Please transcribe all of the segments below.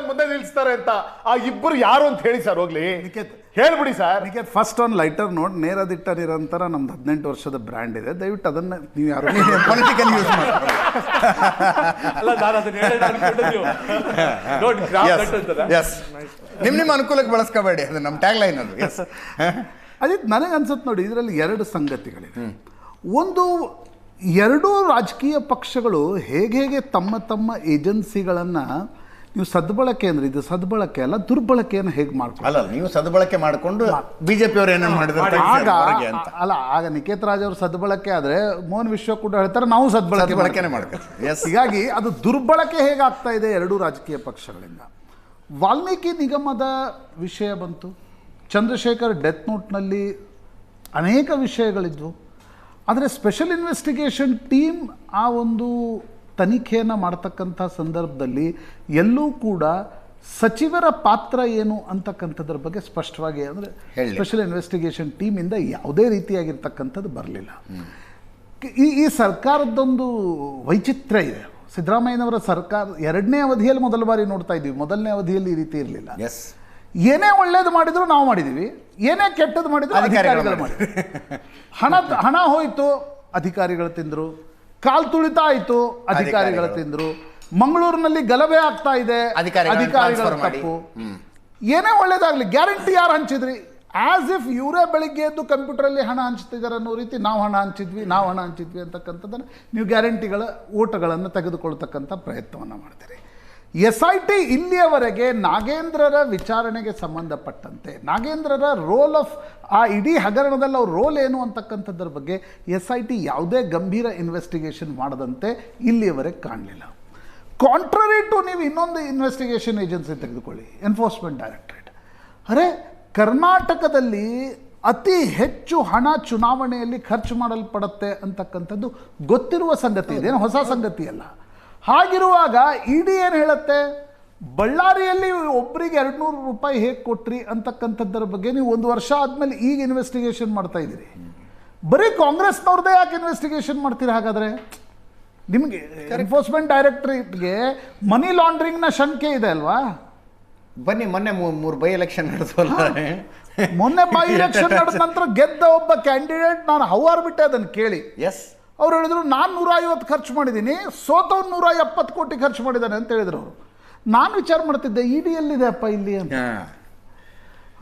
ಮುಂದೆ ನಿಲ್ಲಿಸ್ತಾರೆ ಅಂತ ಆ ಇಬ್ಬರು ಯಾರು ಅಂತ ಹೇಳಿ ಸರ್ ಹೋಗ್ಲಿ ಹೇಳ್ಬಿಡಿ ಸರ್. ನಿಖೇತ್ ಫಸ್ಟ್ ಒಂದು ಲೈಟರ್ ನೋಟ್ ನೇರದಿಟ್ಟ ನಿರಂತರ ನಮ್ದು 18 ವರ್ಷದ ಬ್ರ್ಯಾಂಡ್ ಇದೆ, ದಯವಿಟ್ಟು ಅದನ್ನ ನೀವು ಯಾರು ಪೊಲಿಟಿಕಲ್ ಯೂಸ್ ಮಾಡ್ತಾರೆ. ನಿಮ್ಮ ಅನುಕೂಲಕ್ಕೆ ಬಳಸ್ಕೋಬೇಡಿ, ಅದು ನಮ್ಮ ಟ್ಯಾಗ್ ಲೈನ್ ಅದು. ಅದೇ ನನಗೆ ಅನ್ಸುತ್ತೆ ನೋಡಿ, ಇದರಲ್ಲಿ ಎರಡು ಸಂಗತಿಗಳಿವೆ. ಒಂದು, ಎರಡೂ ರಾಜಕೀಯ ಪಕ್ಷಗಳು ಹೇಗೆ ತಮ್ಮ ತಮ್ಮ ಏಜೆನ್ಸಿಗಳನ್ನು ನೀವು ಸದ್ಬಳಕೆ ಅಂದ್ರೆ ಇದು ಸದ್ಬಳಕೆ ಅಲ್ಲ, ದುರ್ಬಳಕೆಯನ್ನು ಹೇಗೆ ಮಾಡ್ಕೊಂಡು ಅಲ್ಲ, ನೀವು ಸದ್ಬಳಕೆ ಮಾಡಿಕೊಂಡು ಬಿಜೆಪಿ ಅವರು ಏನೇನು ಮಾಡಿದ್ರೆ ಆಗ ನಿಖೇತ್ ರಾಜ್ ಅವರು ಸದ್ಬಳಕೆ ಆದ್ರೆ ಮೋಹನ್ ವಿಶ್ವ ಕೂಡ ಹೇಳ್ತಾರೆ ನಾವು ಸದ್ಬಳಕೆನೆ ಮಾಡ್ತೀವಿ. ಹೀಗಾಗಿ ಅದು ದುರ್ಬಳಕೆ ಹೇಗಾಗ್ತಾ ಇದೆ ಎರಡೂ ರಾಜಕೀಯ ಪಕ್ಷಗಳಿಂದ. ವಾಲ್ಮೀಕಿ ನಿಗಮದ ವಿಷಯ ಬಂತು, ಚಂದ್ರಶೇಖರ್ ಡೆತ್ ನೋಟ್ನಲ್ಲಿ ಅನೇಕ ವಿಷಯಗಳಿದ್ವು. ಆದರೆ ಸ್ಪೆಷಲ್ ಇನ್ವೆಸ್ಟಿಗೇಷನ್ ಟೀಮ್ ಆ ಒಂದು ತನಿಖೆಯನ್ನು ಮಾಡ್ತಕ್ಕಂಥ ಸಂದರ್ಭದಲ್ಲಿ ಎಲ್ಲೂ ಕೂಡ ಸಚಿವರ ಪಾತ್ರ ಏನು ಅಂತಕ್ಕಂಥದ್ರ ಬಗ್ಗೆ ಸ್ಪಷ್ಟವಾಗಿ, ಅಂದರೆ ಸ್ಪೆಷಲ್ ಇನ್ವೆಸ್ಟಿಗೇಷನ್ ಟೀಮಿಂದ ಯಾವುದೇ ರೀತಿಯಾಗಿರ್ತಕ್ಕಂಥದ್ದು ಬರಲಿಲ್ಲ. ಈ ಸರ್ಕಾರದೊಂದು ವೈಚಿತ್ರ್ಯ ಇದೆ. ಸಿದ್ದರಾಮಯ್ಯನವರ ಸರ್ಕಾರ ಎರಡನೇ ಅವಧಿಯಲ್ಲಿ ಮೊದಲ ಬಾರಿ ನೋಡ್ತಾ ಇದ್ದೀವಿ, ಮೊದಲನೇ ಅವಧಿಯಲ್ಲಿ ಈ ರೀತಿ ಇರಲಿಲ್ಲ. ಏನೇ ಒಳ್ಳೇದು ಮಾಡಿದ್ರು ನಾವು ಮಾಡಿದ್ದೀವಿ, ಏನೇ ಕೆಟ್ಟದ್ದು ಮಾಡಿದ್ರು ಅಧಿಕಾರಿಗಳು ಮಾಡಿದ್ರು. ಹಣ ಹೋಯ್ತು ಅಧಿಕಾರಿಗಳು ತಿಂದರು, ಕಾಲ್ ತುಳಿತ ಆಯಿತು ಅಧಿಕಾರಿಗಳು ತಿಂದರು, ಮಂಗಳೂರಿನಲ್ಲಿ ಗಲಭೆ ಆಗ್ತಾ ಇದೆ ಅಧಿಕಾರಿಗಳ ತಪ್ಪು. ಏನೇ ಒಳ್ಳೇದಾಗಲಿ ಗ್ಯಾರಂಟಿ ಯಾರು ಹಂಚಿದ್ರಿ? ಆಸ್ ಇಫ್ ಇವರೇ ಬೆಳಿಗ್ಗೆ ಎದ್ದು ಕಂಪ್ಯೂಟರಲ್ಲಿ ಹಣ ಹಂಚ್ತಿದ್ದಾರೆ ಅನ್ನೋ ರೀತಿ ನಾವು ಹಣ ಹಂಚಿದ್ವಿ ಅಂತಕ್ಕಂಥದ್ದನ್ನು ನೀವು ಗ್ಯಾರಂಟಿಗಳ ಓಟುಗಳನ್ನು ತೆಗೆದುಕೊಳ್ತಕ್ಕಂಥ ಪ್ರಯತ್ನವನ್ನು ಮಾಡ್ತೀರಿ. SIT ಇಲ್ಲಿಯವರೆಗೆ ನಾಗೇಂದ್ರರ ವಿಚಾರಣೆಗೆ ಸಂಬಂಧಪಟ್ಟಂತೆ ನಾಗೇಂದ್ರರ ರೋಲ್ ಆಫ್ ಆ ಇಡೀ ಹಗರಣದಲ್ಲಿ ಅವ್ರ ರೋಲ್ ಏನು ಅಂತಕ್ಕಂಥದ್ರ ಬಗ್ಗೆ SIT ಯಾವುದೇ ಗಂಭೀರ ಇನ್ವೆಸ್ಟಿಗೇಷನ್ ಮಾಡದಂತೆ ಇಲ್ಲಿಯವರೆಗೆ ಕಾಣಲಿಲ್ಲ. ಕಾಂಟ್ರರಿ ಟು ನೀವು ಇನ್ನೊಂದು ಇನ್ವೆಸ್ಟಿಗೇಷನ್ ಏಜೆನ್ಸಿ ತೆಗೆದುಕೊಳ್ಳಿ, ಎನ್ಫೋರ್ಸ್ಮೆಂಟ್ ಡೈರೆಕ್ಟರೇಟ್. ಅರೆ, ಕರ್ನಾಟಕದಲ್ಲಿ ಅತಿ ಹೆಚ್ಚು ಹಣ ಚುನಾವಣೆಯಲ್ಲಿ ಖರ್ಚು ಮಾಡಲ್ಪಡುತ್ತೆ ಅಂತಕ್ಕಂಥದ್ದು ಗೊತ್ತಿರುವ ಸಂಗತಿ, ಇದೇನು ಹೊಸ ಸಂಗತಿ ಅಲ್ಲ. ಹಾಗಿರುವಾಗ ಇಡಿ ಏನು ಹೇಳುತ್ತೆ, ಬಳ್ಳಾರಿಯಲ್ಲಿ ಒಬ್ಬರಿಗೆ 200 ರೂಪಾಯಿ ಹೇಗೆ ಕೊಟ್ರಿ ಅಂತಕ್ಕಂಥದ್ದರ ಬಗ್ಗೆ ನೀವು 1 ವರ್ಷ ಆದಮೇಲೆ ಈಗ ಇನ್ವೆಸ್ಟಿಗೇಷನ್ ಮಾಡ್ತಾ ಇದ್ದೀರಿ. ಬರೀ ಕಾಂಗ್ರೆಸ್ನವ್ರದ್ದೇ ಯಾಕೆ ಇನ್ವೆಸ್ಟಿಗೇಷನ್ ಮಾಡ್ತೀರಿ? ಹಾಗಾದರೆ ನಿಮಗೆ ಎನ್ಫೋರ್ಸ್ಮೆಂಟ್ ಡೈರೆಕ್ಟರೇಟ್ಗೆ ಮನಿ ಲಾಂಡ್ರಿಂಗ್ನ ಶಂಕೆ ಇದೆ ಅಲ್ವಾ? ಬನ್ನಿ, ಮೊನ್ನೆ 3 ಬೈ ಎಲೆಕ್ಷನ್ ನಡೆಸೋಲ್ಲ, ಮೊನ್ನೆ ಬೈ ಎಲೆಕ್ಷನ್ ನಡೆದ ನಂತರ ಗೆದ್ದ ಒಬ್ಬ ಕ್ಯಾಂಡಿಡೇಟ್ ನಾನು ಹೌವಾರ್ ಬಿಟ್ಟೆ ಅದನ್ನು ಕೇಳಿ. ಅವ್ರು ಹೇಳಿದ್ರು ನಾನು 150 ಖರ್ಚು ಮಾಡಿದ್ದೀನಿ, ಸೋತವ್ರು 170 ಕೋಟಿ ಖರ್ಚು ಮಾಡಿದ್ದಾನೆ ಅಂತ ಹೇಳಿದ್ರು ಅವರು. ನಾನು ವಿಚಾರ ಮಾಡ್ತಿದ್ದೆ ಇಡಿ ಎಲ್ಲಿದೆ ಅಪ್ಪ ಇಲ್ಲಿ ಅಂತ.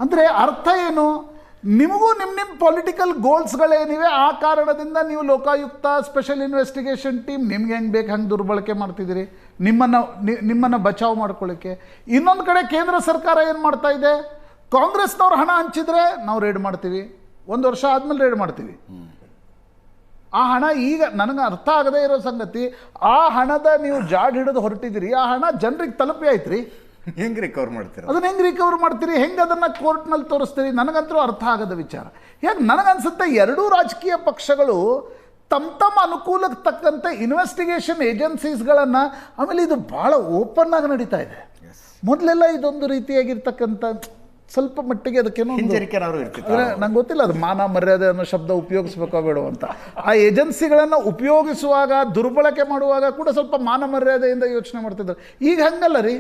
ಅಂದರೆ ಅರ್ಥ ಏನು? ನಿಮಗೂ ನಿಮ್ಮ ಪೊಲಿಟಿಕಲ್ ಗೋಲ್ಸ್ಗಳೇನಿವೆ, ಆ ಕಾರಣದಿಂದ ನೀವು ಲೋಕಾಯುಕ್ತ ಸ್ಪೆಷಲ್ ಇನ್ವೆಸ್ಟಿಗೇಷನ್ ಟೀಮ್ ನಿಮ್ಗೆ ಹೆಂಗೆ ಬೇಕು ಹಂಗೆ ದುರ್ಬಳಕೆ ಮಾಡ್ತಿದ್ದೀರಿ ನಿಮ್ಮನ್ನು ಬಚಾವ್ ಮಾಡ್ಕೊಳ್ಳಿಕ್ಕೆ. ಇನ್ನೊಂದು ಕಡೆ ಕೇಂದ್ರ ಸರ್ಕಾರ ಏನು ಮಾಡ್ತಾ ಇದೆ, ಕಾಂಗ್ರೆಸ್ನವ್ರು ಹಣ ಹಂಚಿದ್ರೆ ನಾವು ರೇಡ್ ಮಾಡ್ತೀವಿ, 1 ವರ್ಷ ಆದಮೇಲೆ ರೇಡ್ ಮಾಡ್ತೀವಿ. ಆ ಹಣ ಈಗ ನನಗೆ ಅರ್ಥ ಆಗದೇ ಇರೋ ಸಂಗತಿ, ಆ ಹಣದ ನೀವು ಜಾಡ್ ಹಿಡಿದು ಹೊರಟಿದ್ದೀರಿ, ಆ ಹಣ ಜನರಿಗೆ ತಲುಪಿ ಆಯ್ತು ರೀ, ಹೆಂಗೆ ರಿಕವರ್ ಮಾಡ್ತೀರಿ? ಅದನ್ನ ಹೆಂಗೆ ರಿಕವರ್ ಮಾಡ್ತೀರಿ? ಹೆಂಗೆ ಅದನ್ನು ಕೋರ್ಟ್ನಲ್ಲಿ ತೋರಿಸ್ತೀರಿ? ನನಗಂತೂ ಅರ್ಥ ಆಗದ ವಿಚಾರ. ಯಾಕೆ ನನಗನ್ಸುತ್ತೆ ಎರಡೂ ರಾಜಕೀಯ ಪಕ್ಷಗಳು ತಮ್ಮ ಅನುಕೂಲಕ್ಕೆ ತಕ್ಕಂತೆ ಇನ್ವೆಸ್ಟಿಗೇಷನ್ ಏಜೆನ್ಸೀಸ್ಗಳನ್ನು, ಆಮೇಲೆ ಇದು ಭಾಳ ಓಪನ್ ಆಗಿ ನಡೀತಾ ಇದೆ. ಮೊದಲೆಲ್ಲ ಇದೊಂದು ರೀತಿಯಾಗಿರ್ತಕ್ಕಂಥ ಸ್ವಲ್ಪ ಮಟ್ಟಿಗೆ ಅದಕ್ಕೇನೋ ನಂಗೆ ಗೊತ್ತಿಲ್ಲ, ಅದು ಮಾನ ಮರ್ಯಾದೆ ಅನ್ನೋ ಶಬ್ದ ಉಪಯೋಗಿಸ್ಬೇಕೋ ಬೇಡ ಅಂತ. ಆ ಏಜೆನ್ಸಿಗಳನ್ನು ಉಪಯೋಗಿಸುವಾಗ, ದುರ್ಬಳಕೆ ಮಾಡುವಾಗ ಕೂಡ ಸ್ವಲ್ಪ ಮಾನ ಮರ್ಯಾದೆಯಿಂದ ಯೋಚನೆ ಮಾಡ್ತಿದ್ರು. ಈಗ ಹಂಗಲ್ಲ ರೀ.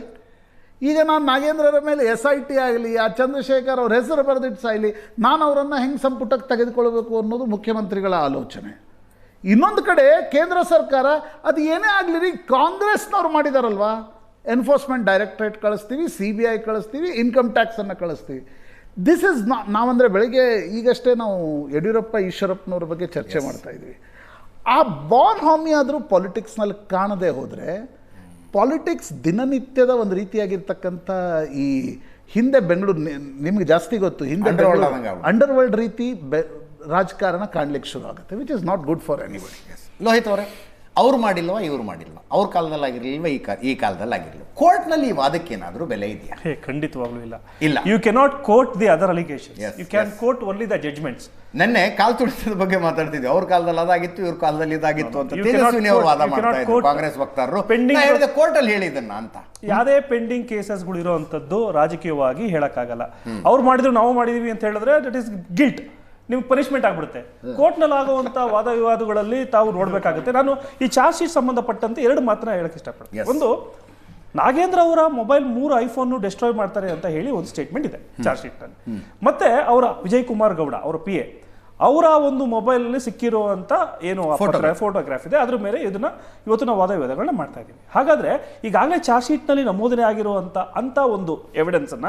ಈಗ ನಾನು ನಾಗೇಂದ್ರರ ಮೇಲೆ SIT ಆಗಲಿ, ಆ ಚಂದ್ರಶೇಖರ್ ಅವ್ರ ಹೆಸರು ಬರೆದಿಟ್ಟು ಸಾಯಲಿ, ನಾನು ಅವರನ್ನು ಹೆಂಗೆ ಸಂಪುಟಕ್ಕೆ ತೆಗೆದುಕೊಳ್ಬೇಕು ಅನ್ನೋದು ಮುಖ್ಯಮಂತ್ರಿಗಳ ಆಲೋಚನೆ. ಇನ್ನೊಂದು ಕಡೆ ಕೇಂದ್ರ ಸರ್ಕಾರ ಅದು ಏನೇ ಆಗಲಿ ರೀ, ಕಾಂಗ್ರೆಸ್ನವ್ರು ಮಾಡಿದಾರಲ್ವಾ, ಎನ್ಫೋರ್ಸ್ಮೆಂಟ್ ಡೈರೆಕ್ಟರೇಟ್ ಕಳಿಸ್ತೀವಿ, CBI ಕಳಿಸ್ತೀವಿ, ಇನ್ಕಮ್ ಟ್ಯಾಕ್ಸನ್ನು ಕಳಿಸ್ತೀವಿ. ದಿಸ್ ಇಸ್ ನಾವಂದರೆ ಬೆಳಗ್ಗೆ ಈಗಷ್ಟೇ ನಾವು ಯಡಿಯೂರಪ್ಪ ಈಶ್ವರಪ್ಪನವ್ರ ಬಗ್ಗೆ ಚರ್ಚೆ ಮಾಡ್ತಾ ಇದ್ವಿ. ಆ ಬಾನ್ ಹಾಮಿ ಆದರೂ ಪಾಲಿಟಿಕ್ಸ್ನಲ್ಲಿ ಕಾಣದೇ ಹೋದರೆ, ಪಾಲಿಟಿಕ್ಸ್ ದಿನನಿತ್ಯದ ಒಂದು ರೀತಿಯಾಗಿರ್ತಕ್ಕಂಥ ಈ ಹಿಂದೆ ಬೆಂಗಳೂರು ನಿಮ್ಗೆ ಜಾಸ್ತಿ ಗೊತ್ತು, ಹಿಂದೆ ಅಂಡರ್ ವರ್ಲ್ಡ್ ರೀತಿ ರಾಜಕಾರಣ ಕಾಣಲಿಕ್ಕೆ ಶುರು ಆಗುತ್ತೆ, which is not good for anybody. Lohith ಅವರೇ, ಅವ್ರು ಮಾಡಿಲ್ವಾ ಇವ್ರು ಮಾಡಿಲ್ವಾ, ಅವ್ರ ಕಾಲದಲ್ಲಿ ಆಗಿರಲಿಲ್ವ ಈ ಕಾಲದಲ್ಲಿ ಆಗಿರಲಿಲ್ಲ, ಕೋರ್ಟ್ನಲ್ಲಿ ಈ ವಾದಕ್ಕೇನಾದರೂ ಬೆಲೆ ಇದೆಯಾ? ಖಂಡಿತವಾಗ್ಲೂ ಇಲ್ಲ. You cannot court the other allegations, you can court only the judgments. ನೆನ್ನೆ ಕಾಲ್ ತುಳಿತದ ಬಗ್ಗೆ ಮಾತಾಡ್ತಿದ್ವಿ, ಅವ್ರ ಕಾಲದಲ್ಲಿ ಅದಾಗಿತ್ತು, ಇವ್ರ ಕಾಲದಲ್ಲಿ ಇದಾಗಿತ್ತು ಅಂತ ತೇಜಸ್ವಿನಿ ಅವರು ವಾದ ಮಾಡ್ತಾ ಇದ್ರು, ಕಾಂಗ್ರೆಸ್ ವಕ್ತಾರರು. ಕೋರ್ಟಲ್ಲಿ ಹೇಳಿದನ್ನ ಅಂತ ಯಾವುದೇ ಪೆಂಡಿಂಗ್ ಕೇಸಸ್ಗಳು ಇರೋವಂಥದ್ದು ರಾಜಕೀಯವಾಗಿ ಹೇಳಕ್ಕಾಗಲ್ಲ. ಅವ್ರು ಮಾಡಿದ್ರು ನಾವು ಮಾಡಿದೀವಿ ಅಂತ ಹೇಳಿದ್ರೆ ದಟ್ ಇಸ್ ಗಿಲ್ಟ್. ನಿಮ್ಗೆ ಪನಿಷ್ಮೆಂಟ್ ಆಗ್ಬಿಡುತ್ತೆ. ಕೋರ್ಟ್ನಲ್ಲಿ ಆಗುವಂತ ವಾದ ವಿವಾದಗಳಲ್ಲಿ ತಾವು ನೋಡ್ಬೇಕಾಗುತ್ತೆ. ನಾನು ಈ ಚಾರ್ಜ್ ಶೀಟ್ ಸಂಬಂಧಪಟ್ಟಂತೆ 2 ಮಾತನ್ನ ಹೇಳಕ್ ಇಷ್ಟಪಡ್ತೀನಿ. ಒಂದು, ನಾಗೇಂದ್ರ ಅವರ ಮೊಬೈಲ್ 3 ಐಫೋನ್ ಡಿಸ್ಟ್ರಾಯ್ ಮಾಡ್ತಾರೆ ಅಂತ ಹೇಳಿ ಒಂದು ಸ್ಟೇಟ್ಮೆಂಟ್ ಇದೆ ಚಾರ್ಜ್ ಶೀಟ್ ನಲ್ಲಿ. ಮತ್ತೆ ಅವರ ವಿಜಯ್ ಕುಮಾರ್ ಗೌಡ ಅವರ PA ಅವರ ಒಂದು ಮೊಬೈಲ್ ನಲ್ಲಿ ಸಿಕ್ಕಿರುವಂತ ಏನು ಫೋಟೋಗ್ರಾಫ್ ಇದೆ, ಅದ್ರ ಮೇಲೆ ಇವತ್ತು ನಾವು ವಾದ ವಿವಾದಗಳನ್ನ ಮಾಡ್ತಾ ಇದ್ದೀವಿ. ಹಾಗಾದ್ರೆ ಈಗಾಗಲೇ ಚಾರ್ಜ್ ಶೀಟ್ ನಲ್ಲಿ ನಮೂದನೆ ಆಗಿರುವಂತ ಒಂದು ಎವಿಡೆನ್ಸ್ ಅನ್ನ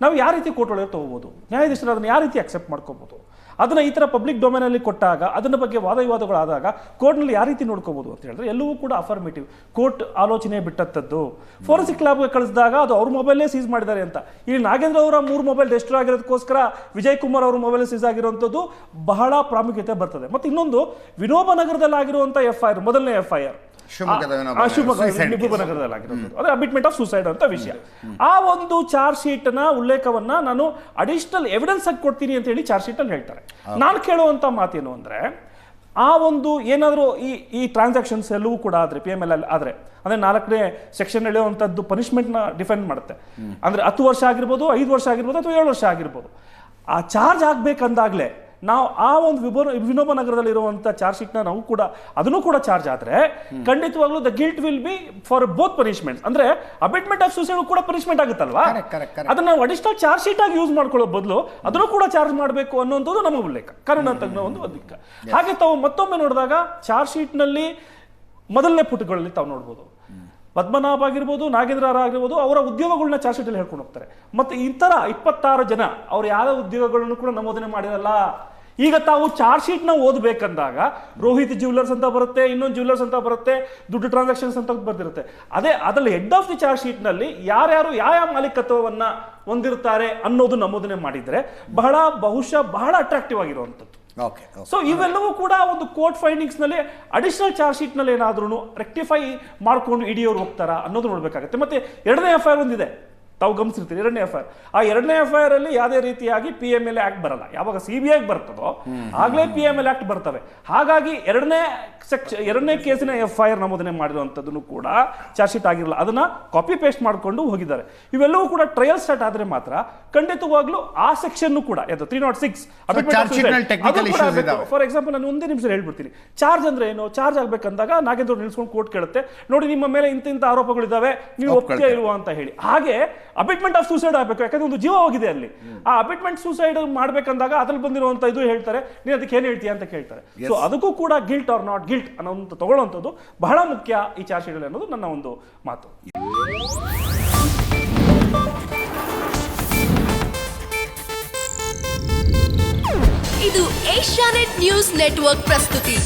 ನಾವು ಯಾವ ರೀತಿ ಕೋರ್ಟ್ ಒಳಗೆ ತಗೋಬಹುದು, ನ್ಯಾಯಾಧೀಶರು ಅದನ್ನ ಯಾವ ರೀತಿ ಅಕ್ಸೆಪ್ಟ್ ಮಾಡ್ಕೋಬಹುದು, ಅದನ್ನ ಈ ತರ ಪಬ್ಲಿಕ್ ಡೊಮೇನ್ ಅಲ್ಲಿ ಕೊಟ್ಟಾಗ ಅದನ್ನ ಬಗ್ಗೆ ವಾದ ವಿವಾದಗಳಾದಾಗ ಕೋರ್ಟ್ ನಲ್ಲಿ ಯಾವ ರೀತಿ ನೋಡ್ಕೋಬಹುದು ಅಂತ ಹೇಳಿದ್ರೆ ಎಲ್ಲವೂ ಕೂಡ ಅಫರ್ಮೇಟಿವ್. ಕೋರ್ಟ್ ಆಲೋಚನೆ ಬಿಟ್ಟಂತದ್ದು. ಫೋರೆನ್ಸಿಕ್ ಲ್ಯಾಬ್ಗೆ ಕಳಿಸಿದಾಗ ಅದು ಅವ್ರ ಮೊಬೈಲೇ ಸೀಸ್ ಮಾಡಿದ್ದಾರೆ ಅಂತ. ಇಲ್ಲಿ ನಾಗೇಂದ್ರ ಅವರ 3 ಮೊಬೈಲ್ ಡೆಸ್ಟ್ರಾಯ್ ಆಗಿರೋದಕ್ಕೋಸ್ಕರ ವಿಜಯ್ ಕುಮಾರ್ ಅವರ ಮೊಬೈಲ್ ಸೀಸ್ ಆಗಿರುವಂತದ್ದು ಬಹಳ ಪ್ರಾಮುಖ್ಯತೆ ಬರ್ತದೆ. ಮತ್ತೆ ಇನ್ನೊಂದು, ವಿನೋಬ ನಗರದಲ್ಲಿ ಆಗಿರುವಂತ FIR, ಮೊದಲನೇ FIR ಶಿವಮೊಗ್ಗ ನಗರದಲ್ಲಿ ಆಗಿರೋದು, ಅದೇ ಅಬಿಟ್ಮೆಂಟ್ ಆಫ್ ಸೂಸೈಡ್ ಅಂತ ವಿಷಯ. ಆ ಒಂದು ಚಾರ್ಜ್ ಶೀಟ್ ನ ಉಲ್ಲೇಖವನ್ನ ನಾನು ಅಡಿಷನಲ್ ಎವಿಡೆನ್ಸ್ ಆಗಿ ಕೊಡ್ತೀನಿ ಅಂತ ಹೇಳಿ ಚಾರ್ಜ್ ಶೀಟ್ ಅಲ್ಲಿ ಹೇಳ್ತಾರೆ. ನಾನು ಕೇಳುವಂತ ಮಾತೇನು ಅಂದ್ರೆ, ಆ ಒಂದು ಏನಾದರೂ ಈ ಟ್ರಾನ್ಸಾಕ್ಷನ್ಸ್ ಎಲ್ಲವೂ ಕೂಡ ಆದ್ರೆ PML ಆದ್ರೆ ಅಂದ್ರೆ 4ನೇ ಸೆಕ್ಷನ್ ಹೇಳುವಂಥದ್ದು ಪನಿಷ್ಮೆಂಟ್ ನ ಡಿಫೈನ್ ಮಾಡುತ್ತೆ. ಅಂದ್ರೆ 10 ವರ್ಷ ಆಗಿರ್ಬೋದು, 5 ವರ್ಷ ಆಗಿರ್ಬೋದು, ಅಥವಾ 7 ವರ್ಷ ಆಗಿರ್ಬೋದು. ಆ ಚಾರ್ಜ್ ಆಗ್ಬೇಕಂದಾಗ್ಲೇ ನಾವು ಆ ಒಂದು ವಿನೋಬ ನಗರದಲ್ಲಿ ಇರುವಂತ ಚಾರ್ಜ್ ಶೀಟ್ ನಾವು ಕೂಡ ಅದನ್ನು ಕೂಡ ಚಾರ್ಜ್ ಆದ್ರೆ ಖಂಡಿತವಾಗ್ಲೂ the guilt will be for both punishment. ಅಂದ್ರೆ ಅಬಿಟ್ಮೆಂಟ್ ಆಫ್ ಸೂಸೈಡ್ ಕೂಡ ಪನಿಷ್ಮೆಂಟ್ ಆಗುತ್ತಲ್ವಾ, ಅದನ್ನ ನಾವು ಅಡಿಷನಲ್ ಚಾರ್ಜ್ ಶೀಟ್ ಆಗಿ ಯೂಸ್ ಮಾಡ್ಕೊಳ್ಳೋ ಬದಲು ಅದನ್ನು ಕೂಡ ಚಾರ್ಜ್ ಮಾಡಬೇಕು ಅನ್ನೋದು ನಮ್ಮ ಉಲ್ಲೇಖ, ಕಾನೂನು ತಜ್ಞ ಒಂದು ಅಧಿಕ. ಹಾಗೆ ತಾವು ಮತ್ತೊಮ್ಮೆ ನೋಡಿದಾಗ ಚಾರ್ಜ್ ಶೀಟ್ ನಲ್ಲಿ ಮೊದಲನೇ ಪುಟಗಳಲ್ಲಿ ತಾವು ನೋಡ್ಬೋದು ಪದ್ಮನಾಭ ಆಗಿರ್ಬೋದು, ನಾಗೇಂದ್ರ ಆಗಿರ್ಬೋದು, ಅವರ ಉದ್ಯೋಗಗಳನ್ನ ಚಾರ್ಜ್ ಶೀಟ್ ಅಲ್ಲಿ ಹೇಳ್ಕೊಂಡು ಹೋಗ್ತಾರೆ. ಮತ್ತೆ ಇತರ 26 ಜನ ಅವ್ರು ಯಾವ ಉದ್ಯೋಗಗಳನ್ನು ಕೂಡ ನಮೂದನೆ ಮಾಡಿರಲ್ಲ. ಈಗ ತಾವು ಚಾರ್ಜ್ ಶೀಟ್ ನ ಓದಬೇಕಂದಾಗ ರೋಹಿತ್ ಜ್ಯುವೆಲರ್ಸ್ ಅಂತ ಬರುತ್ತೆ, ಇನ್ನೊಂದು ಜ್ಯುವೆಲರ್ಸ್ ಅಂತ ಬರುತ್ತೆ, ದುಡ್ಡು ಟ್ರಾನ್ಸಾಕ್ಷನ್ಸ್ ಅಂತ ಬರ್ತಿರುತ್ತೆ. ಅದರಲ್ಲಿ head of the charge sheet ನಲ್ಲಿ ಯಾರ್ಯಾರು ಯಾವ ಮಾಲೀಕತ್ವವನ್ನ ಹೊಂದಿರ್ತಾರೆ ಅನ್ನೋದು ನಮೂದನೆ ಮಾಡಿದ್ರೆ ಬಹುಶಃ ಬಹಳ ಅಟ್ರಾಕ್ಟಿವ್ ಆಗಿರುವಂಥದ್ದು. ಸೊ ಇವೆಲ್ಲವೂ ಕೂಡ ಒಂದು ಕೋರ್ಟ್ ಫೈಂಡಿಂಗ್ಸ್ ನಲ್ಲಿ ಅಡಿಷನಲ್ ಚಾರ್ಜ್ ಶೀಟ್ ನಲ್ಲಿ ಏನಾದ್ರೂ ರೆಕ್ಟಿಫೈ ಮಾಡ್ಕೊಂಡು ಇಡಿಯೋರು ಹೋಗ್ತಾರಾ ಅನ್ನೋದು ನೋಡ್ಬೇಕಾಗುತ್ತೆ. ಮತ್ತೆ 2ನೇ FIR ಒಂದಿದೆ, ತಾವು ಗಮನಿಸಿರ್ತೀರಿ. 2ನೇ FIR, ಆ 2ನೇ FIR ಅಲ್ಲಿ ಯಾವುದೇ ರೀತಿಯಾಗಿ PML ಆಕ್ಟ್ ಬರಲ್ಲ. ಯಾವಾಗ CBI ಬರ್ತದೋ ಆಗ್ಲೇ PML ಆಕ್ಟ್ ಬರ್ತವೆ. ಹಾಗಾಗಿ 2ನೇ ಕೇಸಿನ FIR ನಮೂದನೆ ಮಾಡಿರುವಂತದ್ದನ್ನು ಕೂಡ ಚಾರ್ಜ್ ಶೀಟ್ ಆಗಿರಲ್ಲ, ಅದನ್ನ ಕಾಪಿ ಪೇಸ್ಟ್ ಮಾಡ್ಕೊಂಡು ಹೋಗಿದ್ದಾರೆ. ಇವೆಲ್ಲವೂ ಕೂಡ ಟ್ರಯಲ್ ಸ್ಟಾರ್ಟ್ ಆದ್ರೆ ಮಾತ್ರ ಖಂಡಿತವಾಗ್ಲೂ ಆ ಸೆಕ್ಷನ್ ಕೂಡ 306 ಫಾರ್ ಎಕ್ಸಾಂಪಲ್ ನಾನು ಒಂದೇ ನಿಮಿಷ ಹೇಳ್ಬಿಡ್ತೀನಿ. ಚಾರ್ಜ್ ಅಂದ್ರೆ ಏನು, ಚಾರ್ಜ್ ಆಗ್ಬೇಕಂದಾಗ ನಾಗೇಂದ್ರ ನಿಲ್ಸ್ಕೊಂಡು ಕೋರ್ಟ್ ಕೇಳುತ್ತೆ, ನೋಡಿ ನಿಮ್ಮ ಮೇಲೆ ಇಂಥ ಆರೋಪಗಳಿದ್ದಾವೆ, ನೀವು ಒಪ್ಪಿಗೆ ಇಲ್ವಾ ಅಂತ ಹೇಳಿ. ಹಾಗೆ ಅಬಿಟ್ಮೆಂಟ್ ಆಫ್ ಸೂಸೈಡ್ ಆಗಬೇಕು, ಯಾಕಂದ್ರೆ ಒಂದು ಜೀವ ಹೋಗಿದೆ ಅಲ್ಲಿ. ಆ ಅಬಿಟ್ಮೆಂಟ್ ಸೂಸೈಡ್ ಮಾಡ್ಬೇಕಂದಾಗ ಅದ್ರಲ್ಲಿ ಬಂದಿರುವಂತ ಇದು ಹೇಳ್ತಾರೆ, ನೀನು ಅದಕ್ಕೆ ಏನ್ ಹೇಳ್ತೀಯ ಅಂತ ಕೇಳ್ತಾರೆ. ಸೊ ಅದಕ್ಕೂ ಕೂಡ ಗಿಲ್ಟ್ ಆರ್ ನಾಟ್ ಗಿಲ್ಟ್ ಅನ್ನೋ ತಗೊಳ್ಳುವಂಥದ್ದು ಬಹಳ ಮುಖ್ಯ ಈ ಚಾರ್ಜ್ ಶೀಟ್ ಅನ್ನೋದು ನನ್ನ ಒಂದು ಮಾತು. ಇದು ಏಷ್ಯಾನೆಟ್ ನ್ಯೂಸ್ ನೆಟ್ವರ್ಕ್ ಪ್ರಸ್ತುತಿ.